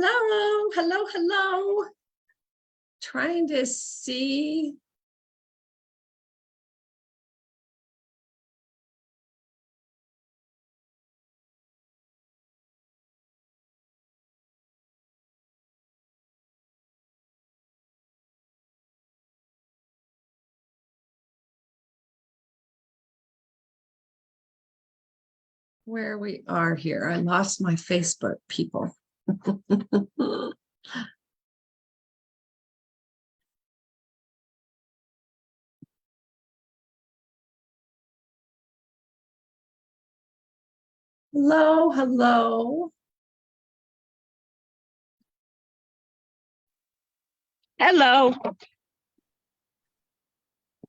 Hello, hello, hello. Trying to see. Where we are here. I lost my Facebook, people. Hello, hello. Hello.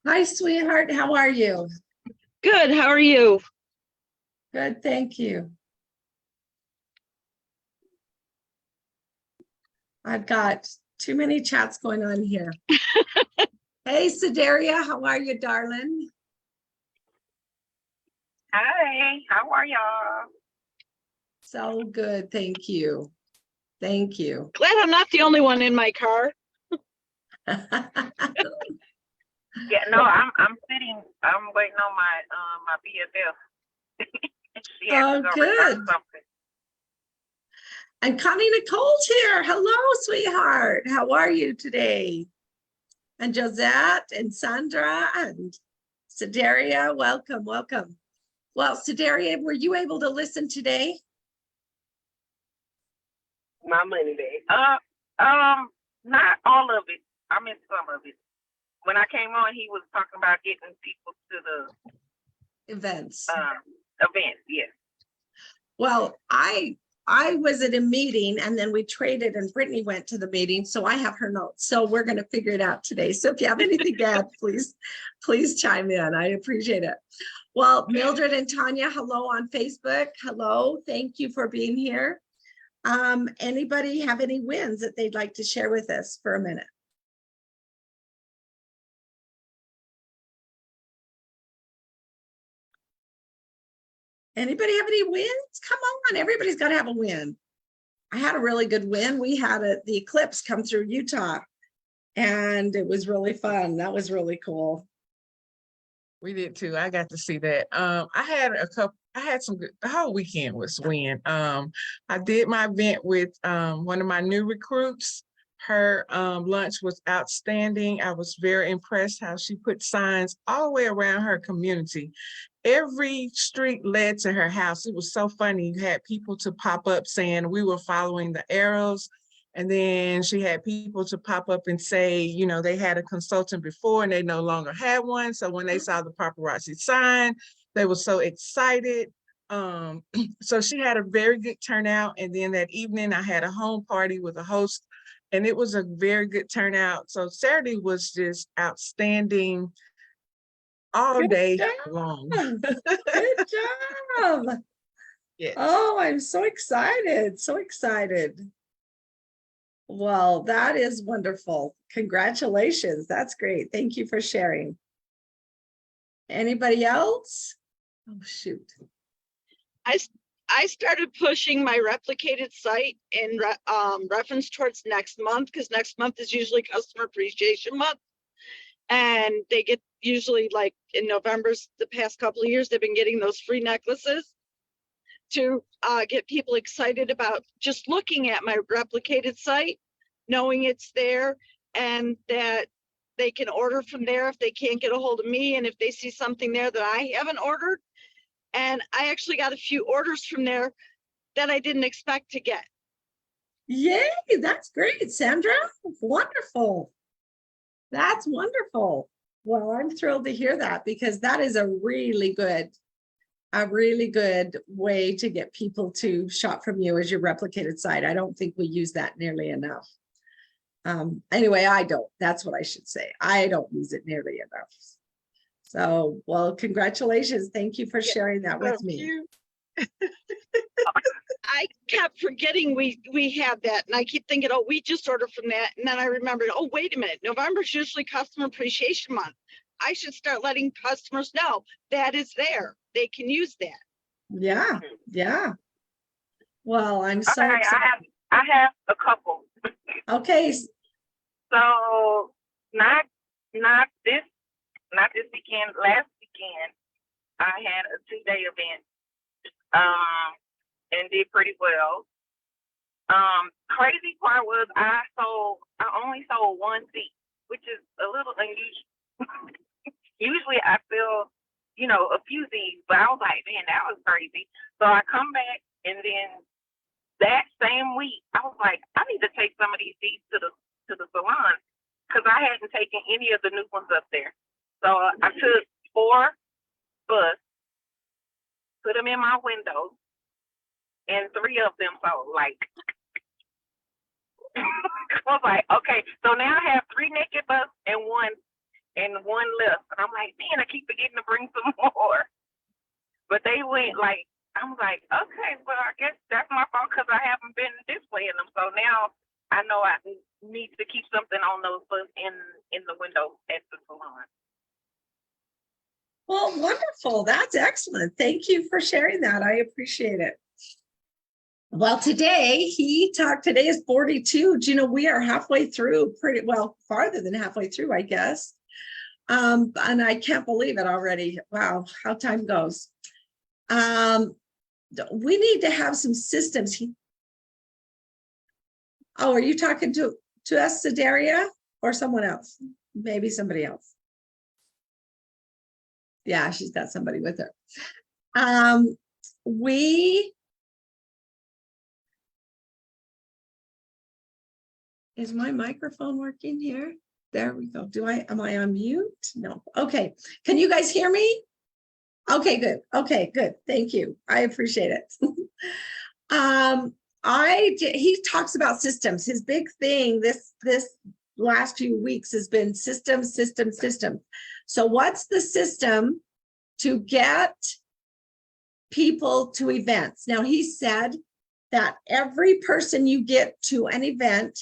Hi, sweetheart. How are you? Good. How are you? Good, thank you. I've got too many chats going on here. Hey, Sedaria, how are you, darling? Hi, how are y'all? So good, thank you. Thank you. Glad I'm not the only one in my car. Yeah, no, I'm sitting. I'm waiting on my BFF. She has to Oh, go good. return something. And Connie Nicole's here. Hello, sweetheart. How are you today? And Josette and Sandra and Sedaria, welcome, welcome. Well, Sedaria, were you able to listen today? My money bag. Not all of it. I missed some of it. When I came on, he was talking about getting people to the Events. events. Yes. Well, I was at a meeting and then we traded and Brittany went to the meeting. So I have her notes. So we're going to figure it out today. So if you have anything to add, please chime in. I appreciate it. Well, Mildred and Tanya, hello on Facebook. Hello. Thank you for being here. Anybody have any wins that they'd like to share with us for a minute? Anybody have any wins? Come on, everybody's got to have a win. I had a really good win. We had the eclipse come through Utah and it was really fun. That was really cool. We did too. I got to see that. I had some good, the whole weekend was win. I did my event with one of my new recruits. Her lunch was outstanding. I was very impressed how she put signs all the way around her community. Every street led to her house. It was so funny. You had people to pop up saying we were following the arrows. And then she had people to pop up and say, you know, they had a consultant before and they no longer had one. So when they saw the paparazzi sign, they were so excited. So she had a very good turnout. And then that evening I had a home party with a host and it was a very good turnout. So Saturday was just outstanding all Good day job. long. Good job. Yes. Oh, I'm so excited. So excited. Well, that is wonderful. Congratulations. That's great. Thank you for sharing. Anybody else? Oh, shoot. I started pushing my replicated site in reference towards next month because next month is usually Customer Appreciation Month. And they get usually like in November's the past couple of years, they've been getting those free necklaces to get people excited about just looking at my replicated site, knowing it's there and that they can order from there if they can't get a hold of me and if they see something there that I haven't ordered. And I actually got a few orders from there that I didn't expect to get. Yay, that's great, Sandra. Wonderful. That's wonderful. Well, I'm thrilled to hear that because that is a really good way to get people to shop from you as your replicated site. I don't think we use that nearly enough. Anyway, I don't. That's what I should say. I don't use it nearly enough. So, well, congratulations. Thank you for sharing that with me. I kept forgetting we have that, and I keep thinking, oh, we just ordered from that, and then I remembered, oh, wait a minute, November's usually Customer Appreciation Month. I should start letting customers know that is there. They can use that. Yeah, yeah. Well, I'm so Okay, excited. I have a couple. Okay, So not this weekend. Last weekend, I had a 2-day event, and did pretty well. Crazy part was I only sold one seat, which is a little unusual. Usually I sell, a few seats, but I was like, man, that was crazy. So I come back, and then that same week, I was like, I need to take some of these seats to the salon, because I hadn't taken any of the new ones up there. So I took 4 bus, put them in my window, and 3 of them sold. Like, I was like, okay, so now I have 3 naked bus and one left. And I'm like, man, I keep forgetting to bring some more. But they went like, I was like, okay, well, I guess that's my fault because I haven't been displaying them. So now I know I need to keep something on those bus in the window at the salon. well, wonderful. That's excellent. Thank you for sharing that. I appreciate it. Well, today is 42. Do you know, we are halfway through, pretty well, farther than halfway through, I guess. And I can't believe it already. Wow, how time goes. We need to have some systems. Oh, are you talking to us, Sedaria, or someone else? Maybe somebody else. Yeah, she's got somebody with her. Is my microphone working here? There we go. Am I on mute? No. Okay. Can you guys hear me? Okay, good. Okay, good. Thank you. I appreciate it. He talks about systems. His big thing this last few weeks has been system. So what's the system to get people to events? Now, he said that every person you get to an event,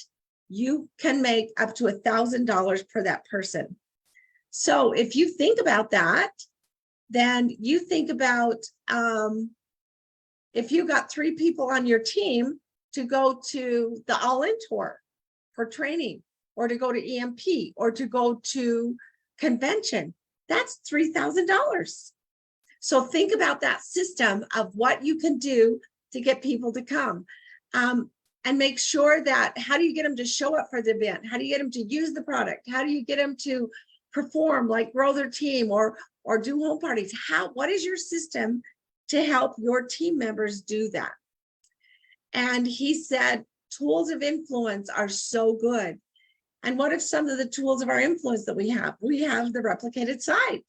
you can make up to $1,000 per that person. So if you think about that, then you think about if you got 3 people on your team to go to the All-In tour for training, or to go to EMP, or to go to convention, that's $3,000. So think about that system of what you can do to get people to come. And make sure that, how do you get them to show up for the event? How do you get them to use the product? How do you get them to perform, like grow their team or do home parties? What is your system to help your team members do that? And he said, tools of influence are so good. And what if some of the tools of our influence that we have? We have the replicated site.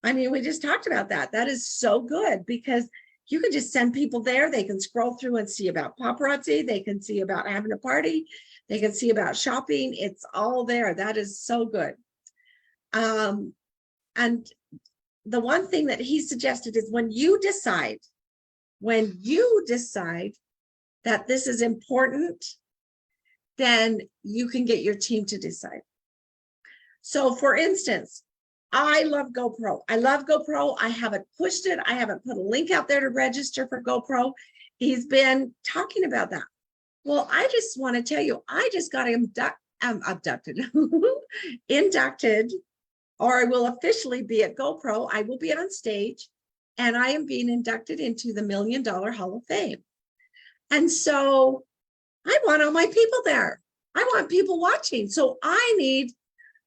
I mean, we just talked about that. That is so good because you can just send people there. They can scroll through and see about paparazzi. They can see about having a party. They can see about shopping. It's all there. That is so good. And the one thing that he suggested is when you decide that this is important, then you can get your team to decide. So for instance, I love GoPro. I haven't pushed it. I haven't put a link out there to register for GoPro. He's been talking about that. Well, I just want to tell you, I just got inducted, or I will officially be at GoPro. I will be on stage, and I am being inducted into the $1 Million Hall of Fame. And so I want all my people there. I want people watching. So I need,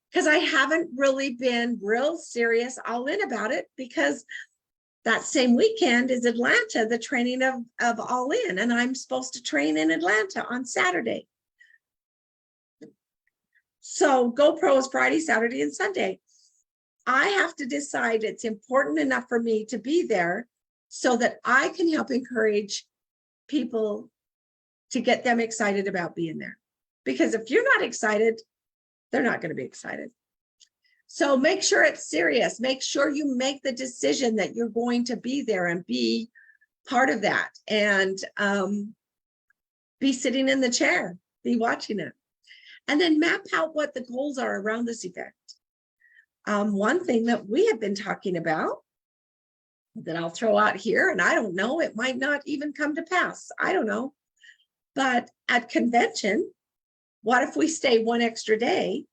because I haven't really been real serious all in about it, because that same weekend is Atlanta, the training of All In, and I'm supposed to train in Atlanta on Saturday. So GoPro is Friday, Saturday, and Sunday. I have to decide it's important enough for me to be there so that I can help encourage people to get them excited about being there. Because if you're not excited, they're not going to be excited. So make sure it's serious. Make sure you make the decision that you're going to be there and be part of that, and be sitting in the chair, be watching it. And then map out what the goals are around this event. One thing that we have been talking about that I'll throw out here, and I don't know, it might not even come to pass. I don't know. But at convention, what if we stay one extra day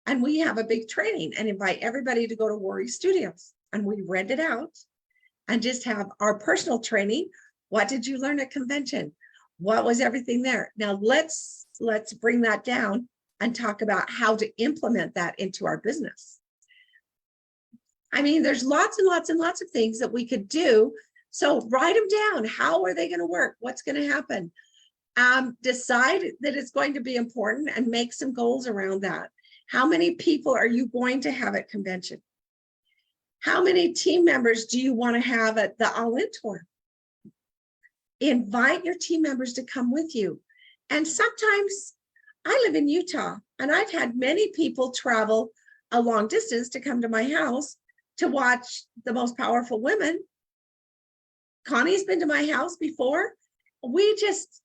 and we have a big training and invite everybody to go to Worry Studios and we rent it out and just have our personal training. What did you learn at convention? What was everything there? Now let's bring that down and talk about how to implement that into our business. I mean, there's lots and lots and lots of things that we could do. So write them down. How are they going to work? What's going to happen? Decide that it's going to be important and make some goals around that. How many people are you going to have at convention? How many team members do you want to have at the All-In Tour? Invite your team members to come with you. And sometimes I live in Utah and I've had many people travel a long distance to come to my house to watch the most powerful women. Connie's been to my house before. We just,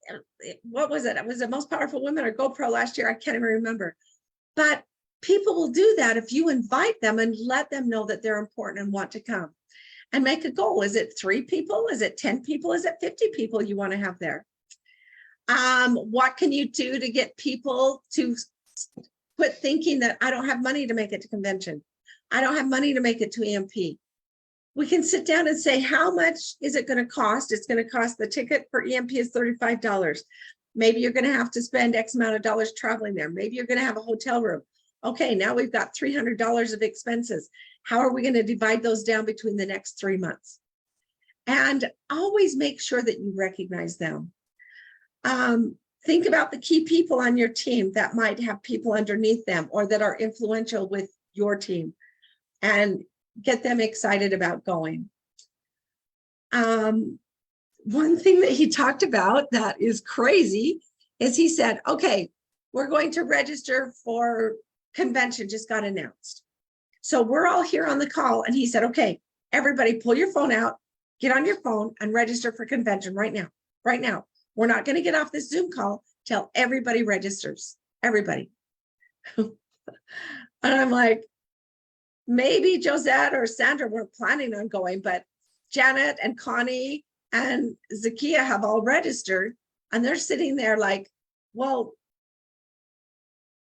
what was it? It was the most powerful women or GoPro last year. I can't even remember. But people will do that if you invite them and let them know that they're important and want to come. And make a goal. Is it 3 people? Is it 10 people? Is it 50 people you want to have there? What can you do to get people to quit thinking that I don't have money to make it to convention? I don't have money to make it to EMP. We can sit down and say, how much is it going to cost? It's going to cost, the ticket for EMP is $35. Maybe you're going to have to spend X amount of dollars traveling there. Maybe you're going to have a hotel room. Okay, now we've got $300 of expenses. How are we going to divide those down between the next 3 months? And always make sure that you recognize them. Think about the key people on your team that might have people underneath them or that are influential with your team and get them excited about going. One thing that he talked about that is crazy is he said, okay, we're going to register for convention, just got announced. So we're all here on the call. And he said, okay, everybody pull your phone out, get on your phone and register for convention right now, right now. We're not going to get off this Zoom call till everybody registers, everybody. And I'm like, maybe Josette or Sandra weren't planning on going, but Janet and Connie and Zakia have all registered and they're sitting there like, well,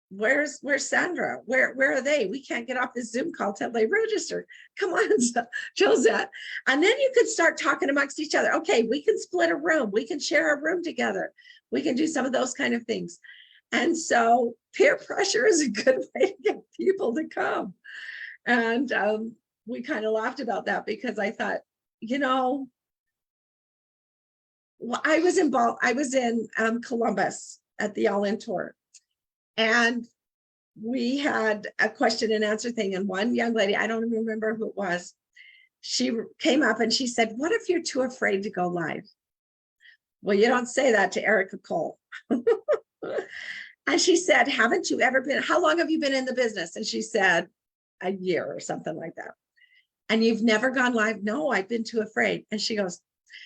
where's Sandra? Where are they? We can't get off this Zoom call till they register. Come on, Josette. And then you could start talking amongst each other. Okay, we can split a room. We can share a room together. We can do some of those kind of things. And so peer pressure is a good way to get people to come. And we kind of laughed about that because I thought, you know, well, I was in Columbus at the All-In Tour. And we had a question and answer thing. And one young lady, I don't even remember who it was, she came up and she said, what if you're too afraid to go live? Well, you don't say that to Erica Cole. And she said, haven't you ever been, how long have you been in the business? And she said, a year or something like that. And you've never gone live? No, I've been too afraid. And she goes,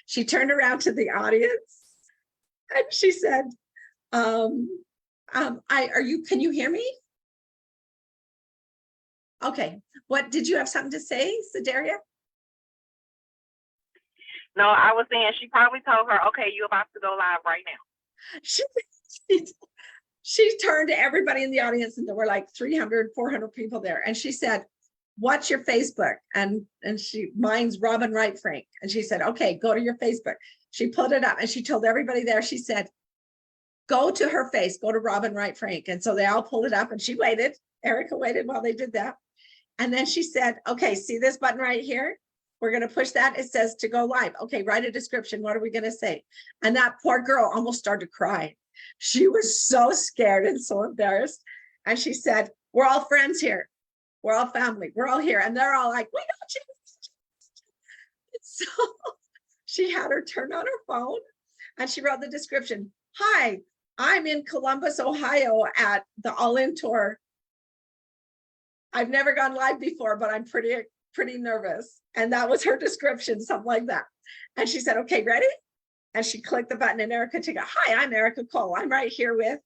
she turned around to the audience and she said, can you hear me? Okay. What did you have something to say, Sedaria? No, I was saying she probably told her, okay, you're about to go live right now. She turned to everybody in the audience and there were like 300, 400 people there. And she said, what's your Facebook? And mine's Robin Wright Frank. And she said, okay, go to your Facebook. She pulled it up and she told everybody there, she said, go to her face, go to Robin Wright Frank. And so they all pulled it up and she waited. Erica waited while they did that. And then she said, okay, see this button right here? We're going to push that. It says to go live. Okay, write a description. What are we going to say? And that poor girl almost started to cry. She was so scared and so embarrassed. And she said, we're all friends here. We're all family. We're all here. And they're all like, we got you. So she had her turn on her phone and she wrote the description. Hi, I'm in Columbus, Ohio at the All-In Tour. I've never gone live before, but I'm pretty nervous. And that was her description, something like that. And she said, okay, ready? And she clicked the button and Erica took it. Hi, I'm Erica Cole. I'm right here with,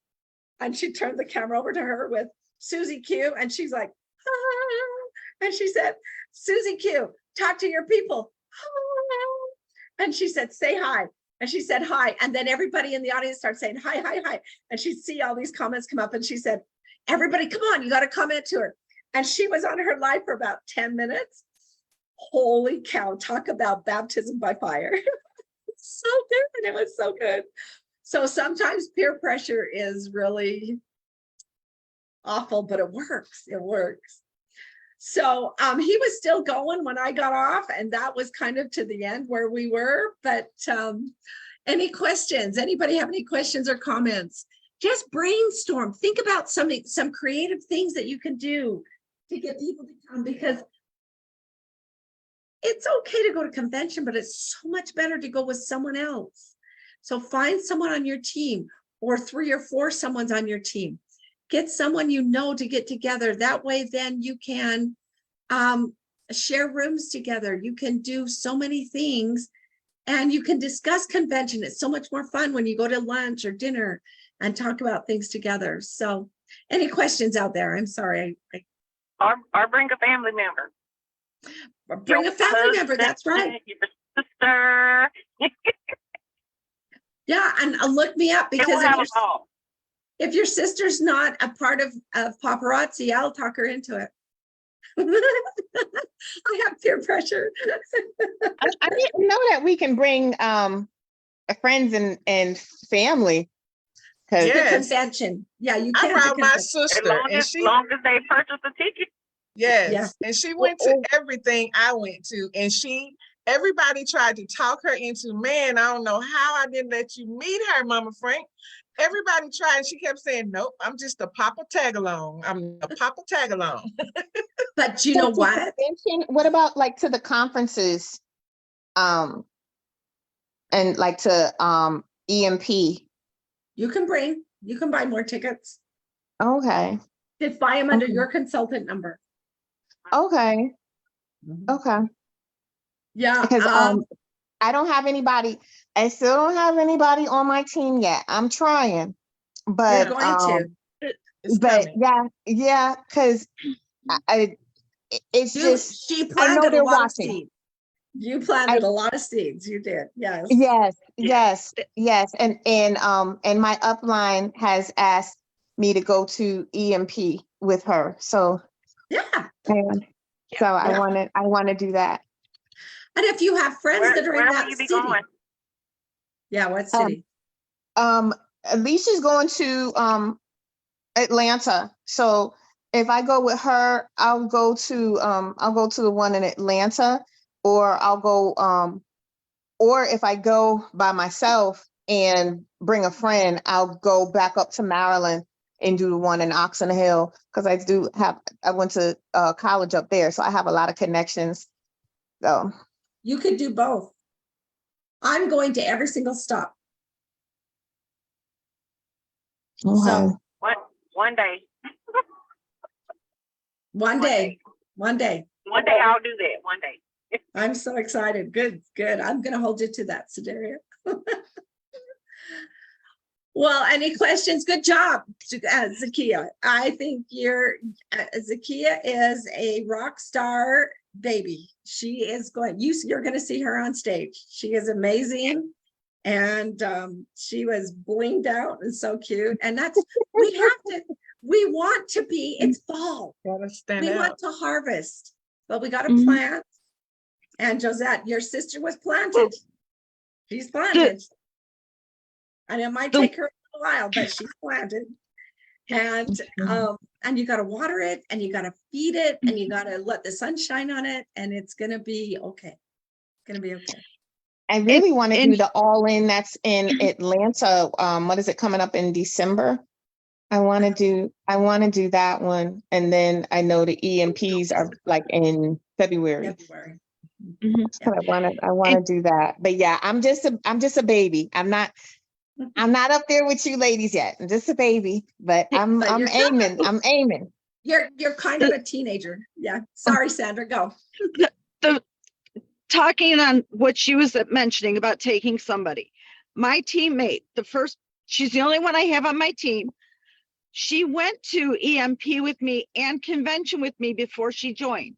and she turned the camera over to her with Susie Q. And she's like, ah. And she said, Susie Q, talk to your people. Ah. And she said, say hi. And she said, hi. And then everybody in the audience started saying, hi, hi, hi. And she'd see all these comments come up and she said, everybody, come on, you got to comment to her. And she was on her live for about 10 minutes. Holy cow, talk about baptism by fire. So good. It was so good. So sometimes peer pressure is really awful, but it works. It works. So he was still going when I got off, and that was kind of to the end where we were. But any questions? Anybody have any questions or comments? Just brainstorm. Think about some creative things that you can do to get people to come, because it's okay to go to convention, but it's so much better to go with someone else. So find someone on your team, or 3 or 4 someone's on your team. Get someone you know to get together. That way, then you can share rooms together. You can do so many things, and you can discuss convention. It's so much more fun when you go to lunch or dinner and talk about things together. So any questions out there? I'm sorry. Or bring a family member. Or bring a family member. That's right. Your sister. Yeah, and look me up, They will because have a ball. if your sister's not a part of paparazzi, I'll talk her into it. I have peer pressure. I didn't know that we can bring friends and family. The Yes, convention. Yeah, you I can. brought my As sister, long and as, she, long as they purchase a ticket. yes, Yeah. and she went to everything I went to, and everybody tried to talk her into, man, I don't know how I didn't let you meet her, Mama Frank. Everybody tried, and she kept saying, nope, I'm just a Papa tag-along. I'm a Papa tag-along. But you know So to what? convention, what about like to the conferences? And like to EMP. You can buy more tickets. Okay. Just buy them under Okay. your consultant number. Okay. Okay. Yeah. Because I don't have anybody. I still don't have anybody on my team yet. I'm trying, You're but going to. It's but coming. yeah, because it's just She I know planted a they're lot of watching. seeds. You planted a lot of seeds. You did. Yes. Yes. And my upline has asked me to go to EMP with her. So Yeah. and so I want to do that. And if you have friends that are in Where that will you be city. going? Yeah, what city? Alicia's going to Atlanta. So if I go with her, I'll go to the one in Atlanta, or I'll go or if I go by myself and bring a friend, I'll go back up to Maryland and do the one in Oxon Hill, because I went to college up there, so I have a lot of connections. So You could do both. I'm going to every single stop. okay. So One day. one day. One day I'll do that. One day. I'm so excited. Good. I'm going to hold you to that, Sedaria. Well, any questions? Good job, Zakia. I think Zakia is a rock star baby. She is you're going to see her on stage. She is amazing. And she was blinged out and so cute. And we want to be, it's fall. Gotta stand We out. want to harvest, but we got to plant. And Josette, your sister was planted. She's planted. And it might take her a while, but she's planted. And you got to water it, and you got to feed it, and you got to let the sun shine on it, and it's going to be okay. Going to be okay. I really want to do the all-in that's in Atlanta. What is it coming up in December? I want to do that one, and then I know the EMPs are like in February. So I want to do that. But yeah, I'm just a baby. I'm not up there with you ladies yet. I'm just a baby, but I'm aiming. I'm aiming. You're kind of a teenager. Yeah. Sorry, Sandra, go. Talking on what she was mentioning about taking somebody. My teammate, she's the only one I have on my team. She went to EMP with me and convention with me before she joined.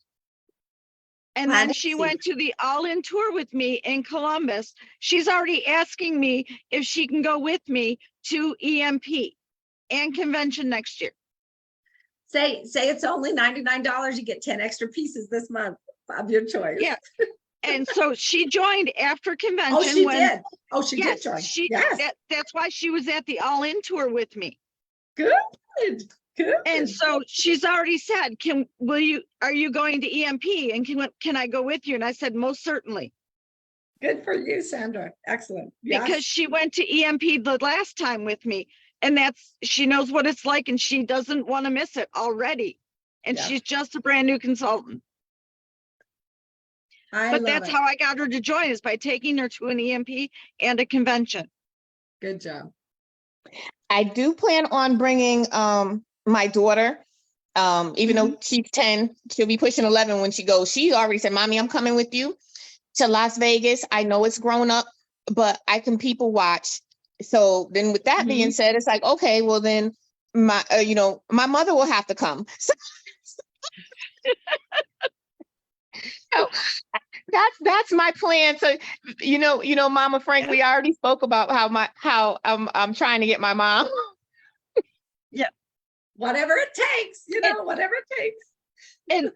And Glad then to she see. went to the all-in tour with me in Columbus. She's already asking me if she can go with me to EMP and convention next year. Say it's only $99. You get 10 extra pieces this month of your choice. Yeah. And so she joined after convention. Oh, she when, did. Oh, she Yes, did join. she, Yes. that's why she was at the all-in tour with me. Good. Good. And so she's already said, are you going to EMP and can I go with you? And I said, most certainly. Good for you, Sandra. Excellent. Yes. Because she went to EMP the last time with me, and she knows what it's like, and she doesn't want to miss it already. And Yeah. she's just a brand new consultant. I But love that's it. how I got her to join, is by taking her to an EMP and a convention. Good job. I do plan on bringing my daughter, even though she's 10, she'll be pushing 11 when she goes. She already said, Mommy, I'm coming with you to Las Vegas. I know it's grown up, but I can people watch. So then with that being said, it's like, okay, well then my, my mother will have to come. So that's my plan. So, Mama Frank, we already spoke about how I'm trying to get my mom. Whatever it takes, whatever it takes.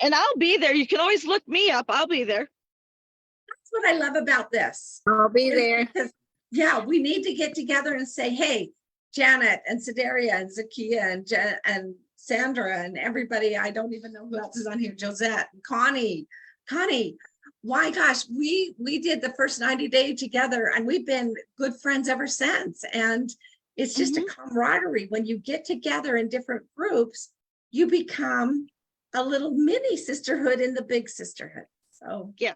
And I'll be there. You can always look me up. I'll be there. That's what I love about this. I'll be there. Because, yeah, we need to get together and say, hey, Janet and Sedaria and Zakia and Sandra and everybody, I don't even know who else is on here, Josette and Connie, my gosh, we did the first 90-day together and we've been good friends ever since. And it's just a camaraderie. When you get together in different groups, you become a little mini sisterhood in the big sisterhood. So Yeah,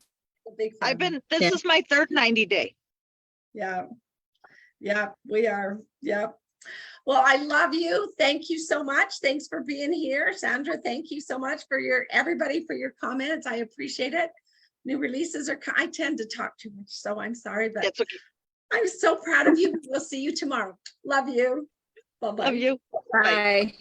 a big family. this is my third 90 day. Yeah, we are. Yeah. Well, I love you. Thank you so much. Thanks for being here. Sandra, thank you so much for everybody for your comments. I appreciate it. New releases I tend to talk too much, so I'm sorry, but That's okay. I'm so proud of you. We'll see you tomorrow. Love you. Bye-bye. Love you. Bye.